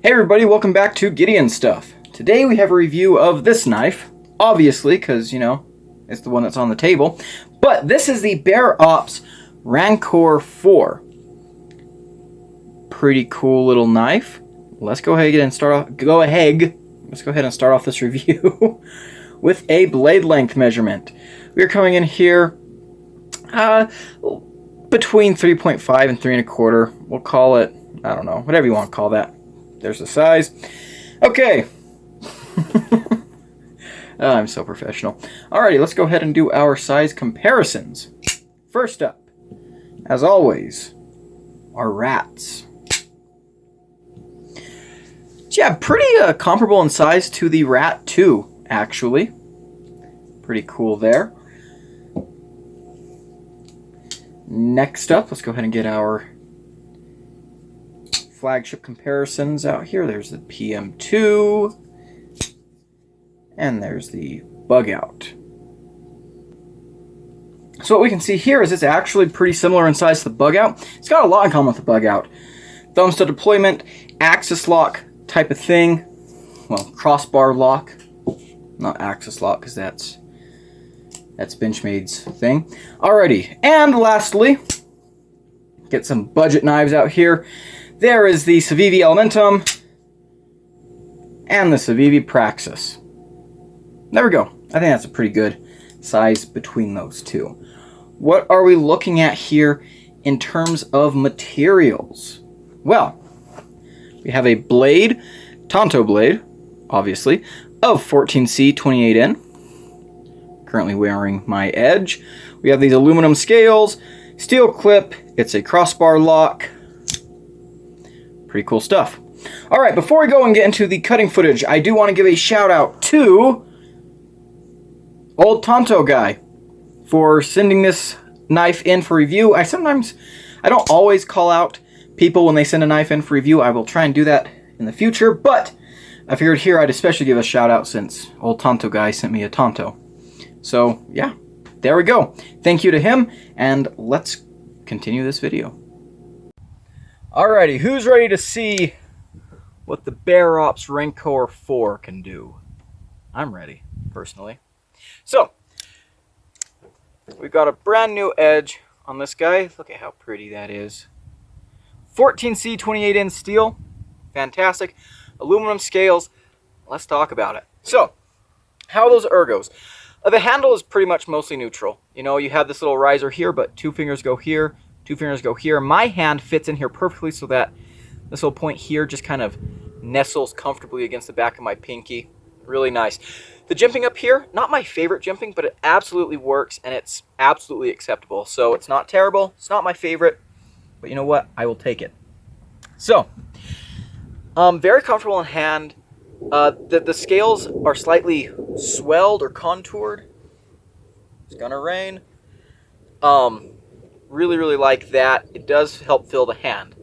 Hey everybody, welcome back to Gideon Stuff. Today we have a review of this knife, obviously, because, you know, it's the one that's on the table. But this is the Bear Ops Rancor 4. Pretty cool little knife. Let's go ahead and start off. Let's go ahead and start off this review with a blade length measurement. We're coming in here between 3.5 and 3 1/4. We'll call it, I don't know, whatever you want to call that. There's the size. Okay. I'm so professional. Alrighty, let's go ahead and do our size comparisons. First up, as always, are rats. So yeah, pretty comparable in size to the Rat 2, actually. Pretty cool there. Next up, let's go ahead and get our flagship comparisons out here. There's the PM2, and there's the Bug Out. So what we can see here is it's actually pretty similar in size to the Bug Out. It's got a lot in common with the Bug Out. Thumbs to deployment, axis lock type of thing. Well, crossbar lock, not axis lock, because that's Benchmade's thing. Alrighty, and lastly, get some budget knives out here. There is the Civivi Elementum and the Civivi Praxis. There we go. I think that's a pretty good size between those two. What are we looking at here in terms of materials? Well, we have a blade, Tonto blade, obviously, of 14C 28N. Currently wearing my Edge. We have these aluminum scales, steel clip, it's a crossbar lock. Pretty cool stuff. Alright, before we go and get into the cutting footage, I do want to give a shout out to Old Tonto Guy for sending this knife in for review. I don't always call out people when they send a knife in for review. I will try and do that in the future, but I figured here I'd especially give a shout out since Old Tonto Guy sent me a Tonto. So, yeah, there we go. Thank you to him, and let's continue this video. Alrighty, who's ready to see what the Bear Ops Rancor 4 can do? I'm ready, personally. So, we've got a brand new edge on this guy. Look at how pretty that is. 14C 28N steel, fantastic. Aluminum scales, let's talk about it. So, how are those ergos? The handle is pretty much mostly neutral. You know, you have this little riser here, but 2 fingers go here, 2 fingers go here. My hand fits in here perfectly so that this little point here just kind of nestles comfortably against the back of my pinky. Really nice. The jimping up here, not my favorite jimping, but it absolutely works and it's absolutely acceptable. So it's not terrible, it's not my favorite, but you know what? I will take it. So, very comfortable in hand. The scales are slightly swelled or contoured. It's gonna rain. Really like that. It does help fill the hand.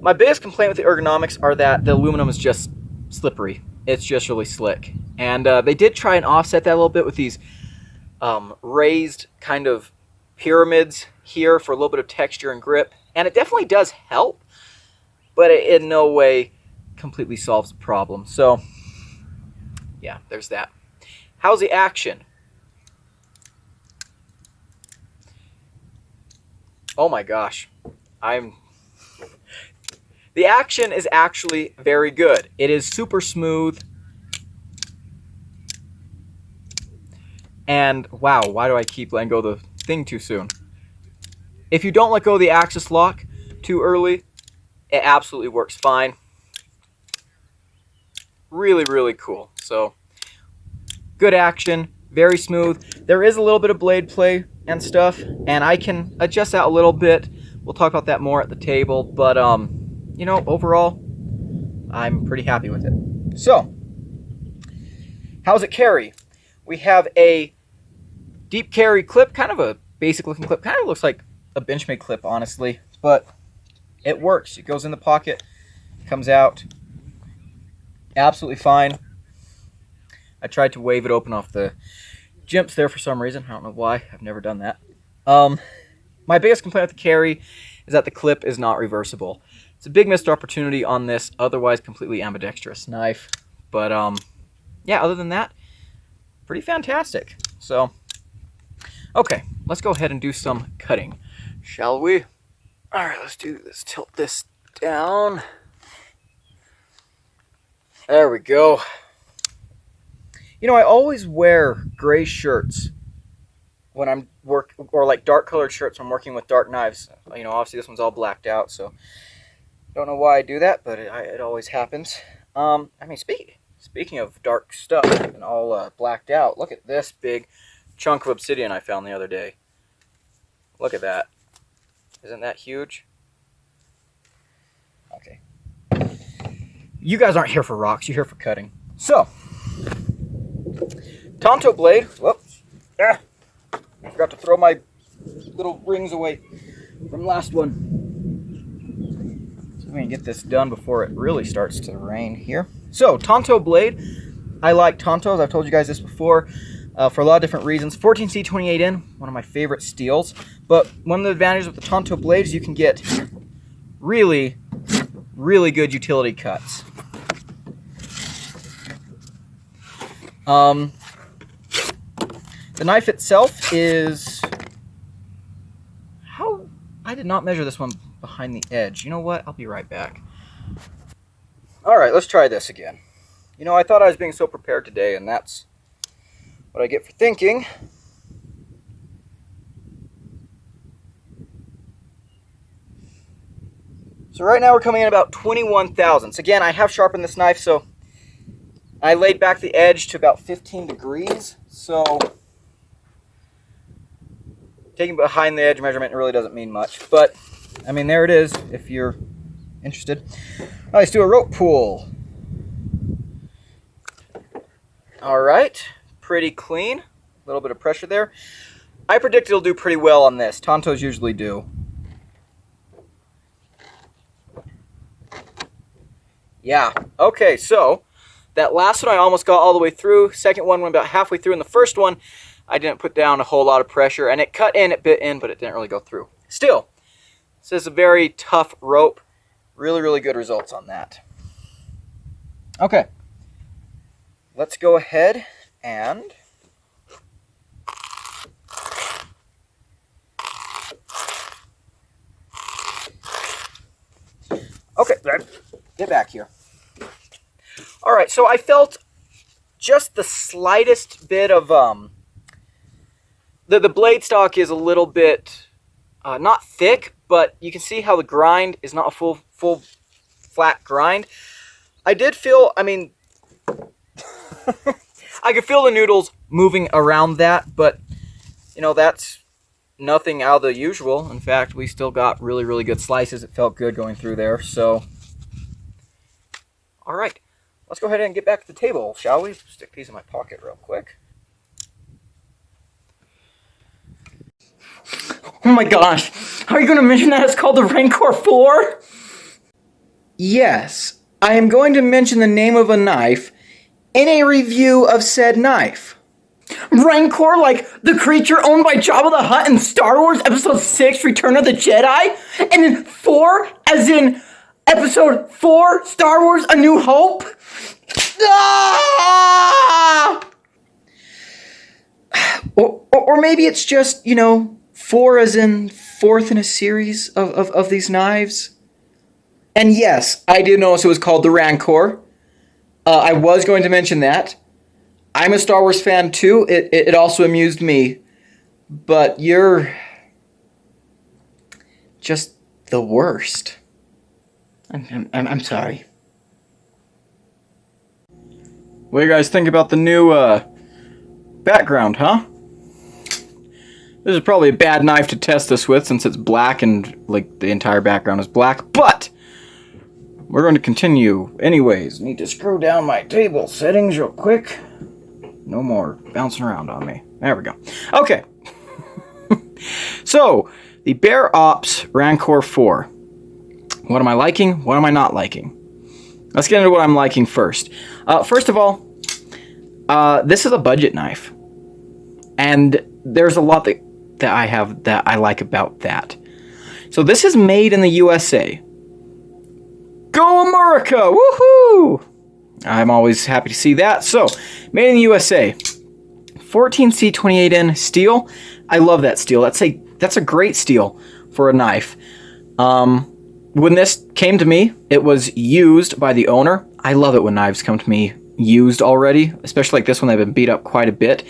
My biggest complaint with the ergonomics are that the aluminum is just slippery. It's just really slick. And they did try and offset that a little bit with these raised kind of pyramids here for a little bit of texture and grip. And it definitely does help, but it in no way completely solves the problem. So, yeah, there's that. How's the action? Oh my gosh. The action is actually very good. It is super smooth. And wow, why do I keep letting go of the thing too soon? If you don't let go of the axis lock too early, it absolutely works fine. Really cool. So, good action, very smooth. There is a little bit of blade play and stuff, and I can adjust that a little bit. We'll talk about that more at the table, but you know, overall, I'm pretty happy with it. So, how's it carry? We have a deep carry clip, kind of a basic looking clip. Kind of looks like a Benchmade clip, honestly, but it works. It goes in the pocket, comes out. Absolutely fine. I tried to wave it open off the jimps there for some reason. I don't know why. I've never done that. My biggest complaint with the carry is that the clip is not reversible. It's a big missed opportunity on this otherwise completely ambidextrous knife. But yeah, other than that, pretty fantastic. So, okay, let's go ahead and do some cutting, shall we? All right, let's do this. Tilt this down. There we go. You know, I always wear gray shirts when I'm or like dark colored shirts when I'm working with dark knives. You know, obviously this one's all blacked out, so don't know why I do that, but it always happens. I mean, speaking of dark stuff and all blacked out, look at this big chunk of obsidian I found the other day. Look at that. Isn't that huge? Okay. You guys aren't here for rocks, you're here for cutting. So, Tonto blade. Whoops. I forgot to throw my little rings away from last one. So we can get this done before it really starts to rain here. So, Tonto blade. I like Tontos. I've told you guys this before for a lot of different reasons. 14C 28N, one of my favorite steels. But one of the advantages with the Tonto blade is you can get really, really good utility cuts. The knife itself is... I did not measure this one behind the edge. You know what? I'll be right back. Alright, let's try this again. You know, I thought I was being so prepared today, and that's what I get for thinking. So right now we're coming in about 21 thousandths. Again, I have sharpened this knife, so I laid back the edge to about 15 degrees. So taking behind the edge measurement really doesn't mean much. But, I mean, there it is if you're interested. All right, let's do a rope pull. All right, pretty clean. A little bit of pressure there. I predict it'll do pretty well on this. Tontos usually do. Yeah, okay, so that last one I almost got all the way through. Second one went about halfway through. And the first one, I didn't put down a whole lot of pressure. And it cut in, it bit in, but it didn't really go through. Still, this is a very tough rope. Really, really good results on that. Okay. Let's go ahead and... Okay, get back here. All right, so I felt just the slightest bit of the blade stock is a little bit not thick, but you can see how the grind is not a full flat grind. I did feel, I mean, I could feel the noodles moving around that, but you know, that's nothing out of the usual. In fact, we still got really, really good slices. It felt good going through there. So, all right, let's go ahead and get back to the table, shall we? Stick these in my pocket real quick. Oh my gosh, how are you going to mention that it's called the Rancor 4? Yes, I am going to mention the name of a knife in a review of said knife. Rancor, like the creature owned by Jabba the Hutt in Star Wars Episode 6, Return of the Jedi? And then 4, as in Episode 4, Star Wars A New Hope? Ah! Or maybe it's just, you know, 4 as in 4th in a series of these knives. And yes, I did notice it was called the Rancor. I was going to mention that. I'm a Star Wars fan too. It also amused me. But you're just the worst. I'm sorry. What do you guys think about the new background, huh? This is probably a bad knife to test this with since it's black and like the entire background is black, but we're going to continue. Anyways, need to screw down my table settings real quick. No more bouncing around on me. There we go. Okay. So, the Bear Ops Rancor 4. What am I liking? What am I not liking? Let's get into what I'm liking first. First of all, this is a budget knife. And there's a lot that I like about that. So this is made in the USA. Go America! Woohoo! I'm always happy to see that. So, made in the USA. 14C28N steel. I love that steel. That's a great steel for a knife. When this came to me, it was used by the owner. I love it when knives come to me used already, especially like this one. They've been beat up quite a bit.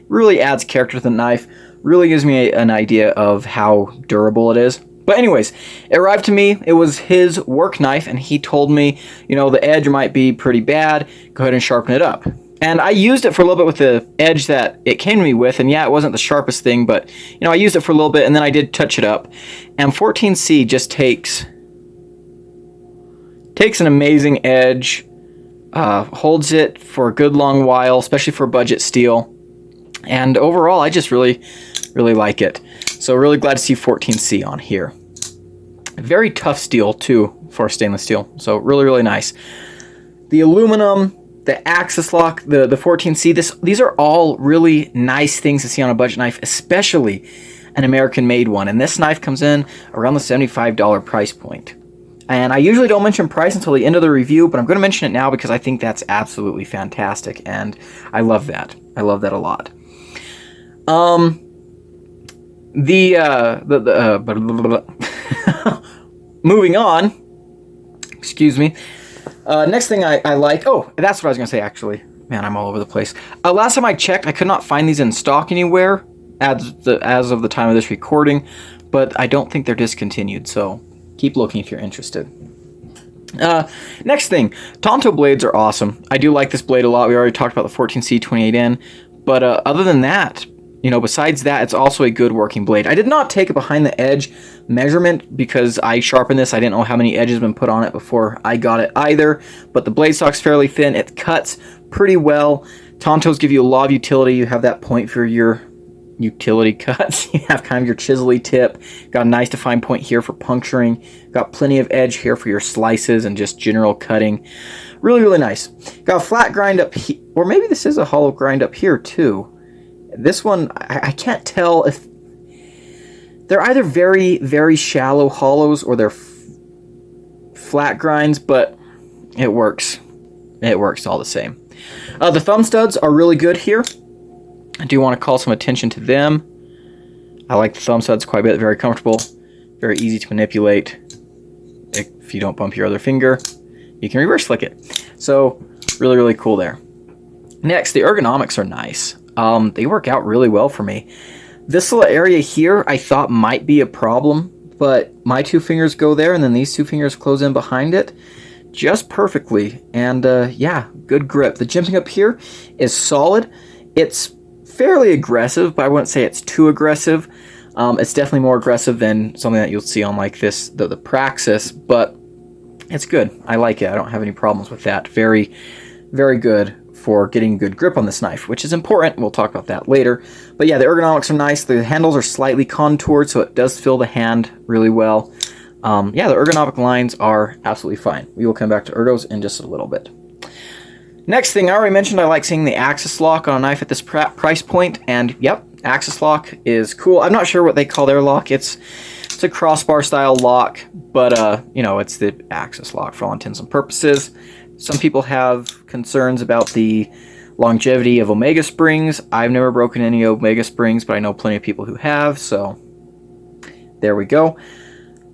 Really adds character to the knife. Really gives me an idea of how durable it is. But anyways, it arrived to me. It was his work knife, and he told me, you know, the edge might be pretty bad. Go ahead and sharpen it up. And I used it for a little bit with the edge that it came to me with, and yeah, it wasn't the sharpest thing, but, you know, I used it for a little bit, and then I did touch it up. And 14C just takes an amazing edge, holds it for a good long while, especially for budget steel. And overall, I just really, really like it. So really glad to see 14C on here. Very tough steel too for stainless steel. So really, really nice. The aluminum, the axis lock, the 14C, these are all really nice things to see on a budget knife, especially an American-made one. And this knife comes in around the $75 price point. And I usually don't mention price until the end of the review, but I'm going to mention it now because I think that's absolutely fantastic, and I love that. I love that a lot. Moving on. Excuse me. Next thing I like. Oh, that's what I was going to say, actually. Man, I'm all over the place. Last time I checked, I could not find these in stock anywhere as of the time of this recording, but I don't think they're discontinued, so keep looking if you're interested. Next thing, Tonto blades are awesome. I do like this blade a lot. We already talked about the 14C28N, but other than that, you know, besides that, it's also a good working blade. I did not take a behind the edge measurement because I sharpened this. I didn't know how many edges have been put on it before I got it either, but the blade stock's fairly thin. It cuts pretty well. Tontos give you a lot of utility. You have that point for your utility cuts. You have kind of your chisel-y tip. Got a nice defined point here for puncturing. Got plenty of edge here for your slices and just general cutting. Really, really nice. Got a flat grind up here, or maybe this is a hollow grind up here too. This one, I can't tell if they're either very, very shallow hollows or they're flat grinds, but it works. It works all the same. The thumb studs are really good here. I do want to call some attention to them. I like the thumb studs quite a bit. Very comfortable. Very easy to manipulate. If you don't bump your other finger, you can reverse flick it. So, really, really cool there. Next, the ergonomics are nice. They work out really well for me. This little area here I thought might be a problem, but my two fingers go there and then these two fingers close in behind it just perfectly. And yeah, good grip. The jimping up here is solid. It's fairly aggressive, but I wouldn't say it's too aggressive. It's definitely more aggressive than something that you'll see on like this, the Praxis, but it's good. I like it. I don't have any problems with that. Very, very good for getting good grip on this knife, which is important. We'll talk about that later. But yeah, the ergonomics are nice. The handles are slightly contoured, so it does fill the hand really well. Yeah, the ergonomic lines are absolutely fine. We will come back to ergos in just a little bit. Next thing, I already mentioned I like seeing the axis lock on a knife at this price point, and yep, axis lock is cool. I'm not sure what they call their lock. It's a crossbar style lock, but you know, it's the axis lock for all intents and purposes. Some people have concerns about the longevity of Omega springs. I've never broken any Omega springs, but I know plenty of people who have, so there we go.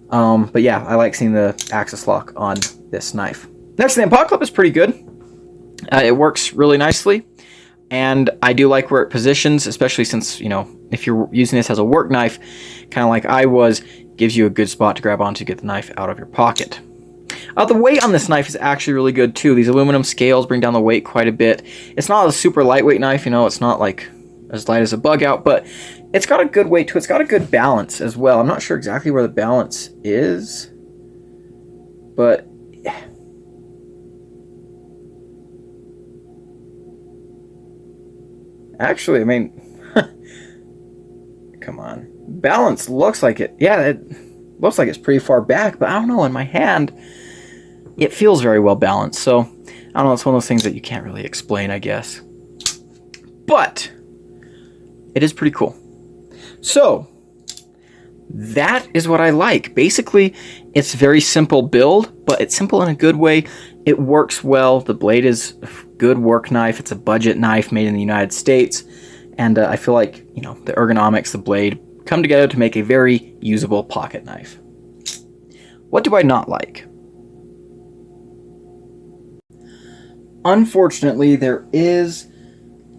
But yeah, I like seeing the axis lock on this knife. Next, the pot clip is pretty good. It works really nicely, and I do like where it positions, especially since, you know, if you're using this as a work knife, kind of like I was, gives you a good spot to grab onto to get the knife out of your pocket. The weight on this knife is actually really good too. These aluminum scales bring down the weight quite a bit. It's not a super lightweight knife, you know, it's not like as light as a bug out, but it's got a good weight to it. It's got a good balance as well. I'm not sure exactly where the balance is, but actually, I mean, come on. Balance looks like it. Yeah, it looks like it's pretty far back, but I don't know. In my hand, it feels very well balanced. So, I don't know. It's one of those things that you can't really explain, I guess. But it is pretty cool. So, that is what I like. Basically, it's very simple build, but it's simple in a good way. It works well. The blade is a good work knife. It's a budget knife made in the United States. And I feel like, you know, the ergonomics, the blade, come together to make a very usable pocket knife. What do I not like? Unfortunately, there is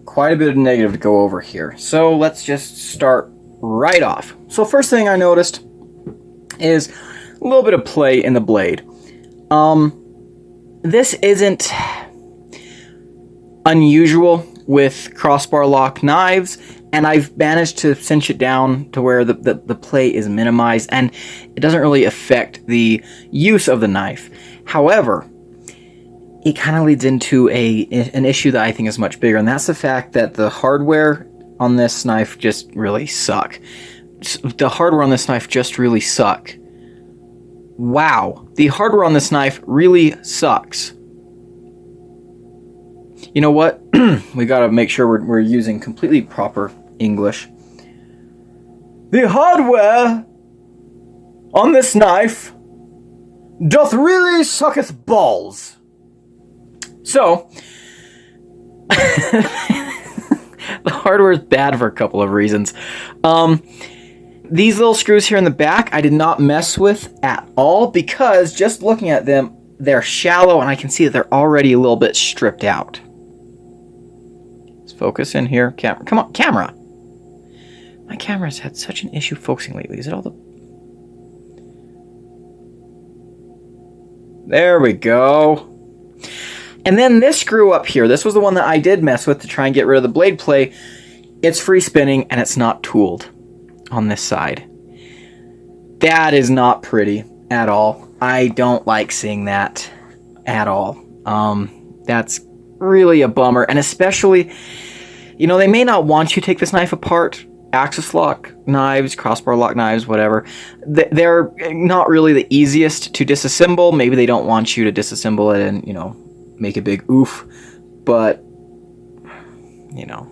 quite a bit of negative to go over here. So let's just start right off. So first thing I noticed is a little bit of play in the blade. This isn't unusual with crossbar lock knives, and I've managed to cinch it down to where the play is minimized and it doesn't really affect the use of the knife. However, it kind of leads into an issue that I think is much bigger, and that's the fact that the hardware on this knife just really suck. The hardware on this knife just really suck. Wow, the hardware on this knife really sucks. You know what? We gotta make sure we're using completely proper English. The hardware on this knife doth really sucketh balls. So, the hardware is bad for a couple of reasons. These little screws here in the back, I did not mess with at all because just looking at them, they're shallow and I can see that they're already a little bit stripped out. Let's focus in here. Come on, camera. My camera's had such an issue focusing lately. Is it all the... There we go. And then this screw up here, this was the one that I did mess with to try and get rid of the blade play. It's free spinning and it's not tooled on this side. That is not pretty at all. I don't like seeing that at all. That's really a bummer. And especially, you know, they may not want you to take this knife apart. Axis lock knives, crossbar lock knives, whatever. They're not really the easiest to disassemble. Maybe they don't want you to disassemble it and, you know, make a big oof, but you know,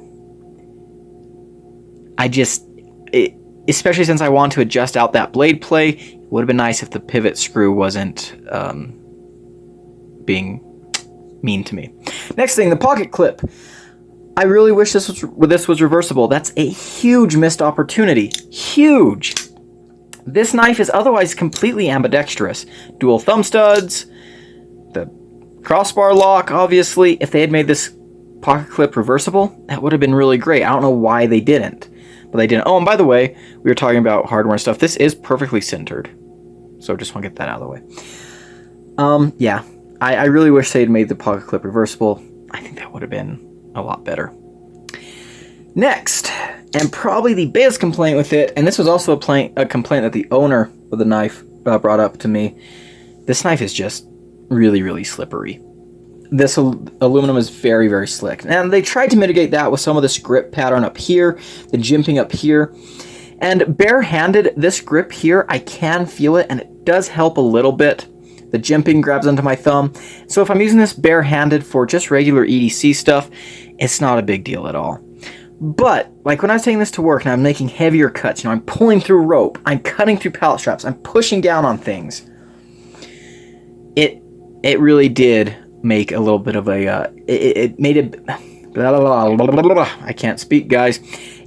especially since I want to adjust out that blade play, it would have been nice if the pivot screw wasn't being mean to me. Next thing, the pocket clip. I really wish this was reversible. That's a huge missed opportunity. Huge. This knife is otherwise completely ambidextrous. Dual thumb studs, the crossbar lock, obviously. If they had made this pocket clip reversible, that would have been really great. I don't know why they didn't, but they didn't. Oh, and by the way, we were talking about hardware and stuff. This is perfectly centered, so just want to get that out of the way. Yeah, I really wish they had made the pocket clip reversible. I think that would have been a lot better. Next, and probably the biggest complaint with it, and this was also a complaint that the owner of the knife brought up to me. This knife is just really, really slippery. This aluminum is very, very slick. And they tried to mitigate that with some of this grip pattern up here, the jimping up here. And barehanded, this grip here, I can feel it, and it does help a little bit. The jimping grabs onto my thumb. So if I'm using this barehanded for just regular EDC stuff, it's not a big deal at all. But, like when I was taking this to work and I'm making heavier cuts, you know, I'm pulling through rope, I'm cutting through pallet straps, I'm pushing down on things. It really did make a little bit of a, it made it, I can't speak, guys.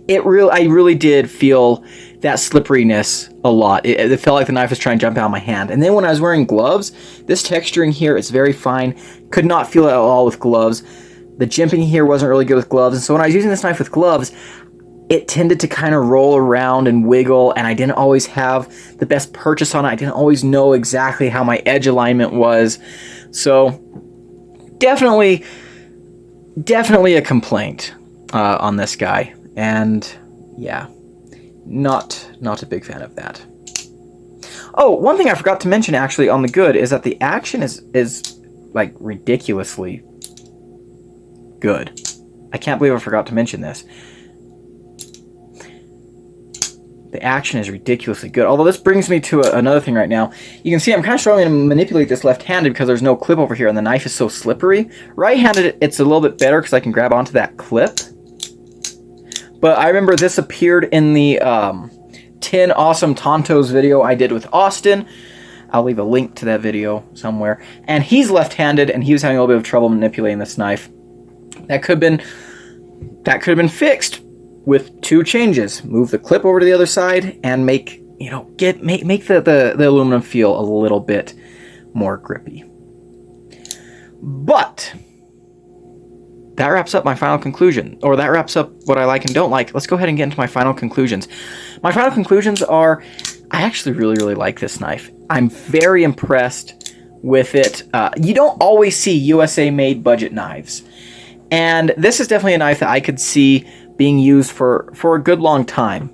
I really did feel that slipperiness a lot. It felt like the knife was trying to jump out of my hand. And then when I was wearing gloves, this texturing here is very fine. Could not feel it at all with gloves. The jimping here wasn't really good with gloves. And so when I was using this knife with gloves, it tended to kind of roll around and wiggle, and I didn't always have the best purchase on it. I didn't always know exactly how my edge alignment was. So definitely a complaint on this guy. And yeah, not a big fan of that. Oh, one thing I forgot to mention actually on the good is that the action is like ridiculously good. I can't believe I forgot to mention this. The action is ridiculously good. Although this brings me to another thing right now. You can see I'm kind of struggling to manipulate this left-handed because there's no clip over here and the knife is so slippery. Right-handed, it's a little bit better because I can grab onto that clip. But I remember this appeared in the 10 awesome Tontos video I did with Austin. I'll leave a link to that video somewhere. And he's left-handed, and he was having a little bit of trouble manipulating this knife. That could have been fixed with 2 changes. Move the clip over to the other side and make the aluminum feel a little bit more grippy. But that wraps up my final conclusion, or that wraps up what I like and don't like. Let's go ahead and get into my final conclusions. My final conclusions are, I actually really, really like this knife. I'm very impressed with it. You don't always see USA-made budget knives. And this is definitely a knife that I could see being used for a good long time.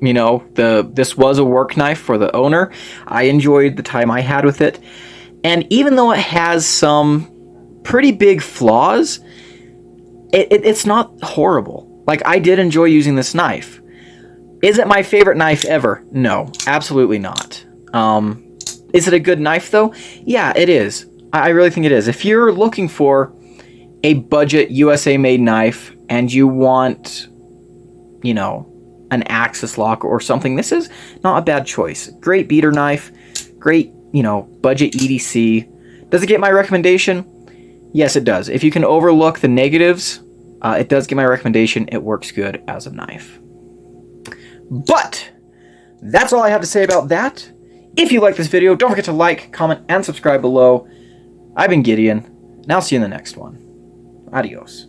This was a work knife for the owner. I enjoyed the time I had with it. And even though it has some pretty big flaws, it's not horrible. Like, I did enjoy using this knife. Is it my favorite knife ever? No, absolutely not. Is it a good knife, though? Yeah, it is. I really think it is. If you're looking for a budget USA-made knife and you want, an axis lock or something, this is not a bad choice. Great beater knife, great, budget EDC. Does it get my recommendation? Yes, it does. If you can overlook the negatives, it does get my recommendation. It works good as a knife. But that's all I have to say about that. If you like this video, don't forget to like, comment, and subscribe below. I've been Gideon, and I'll see you in the next one. Adios.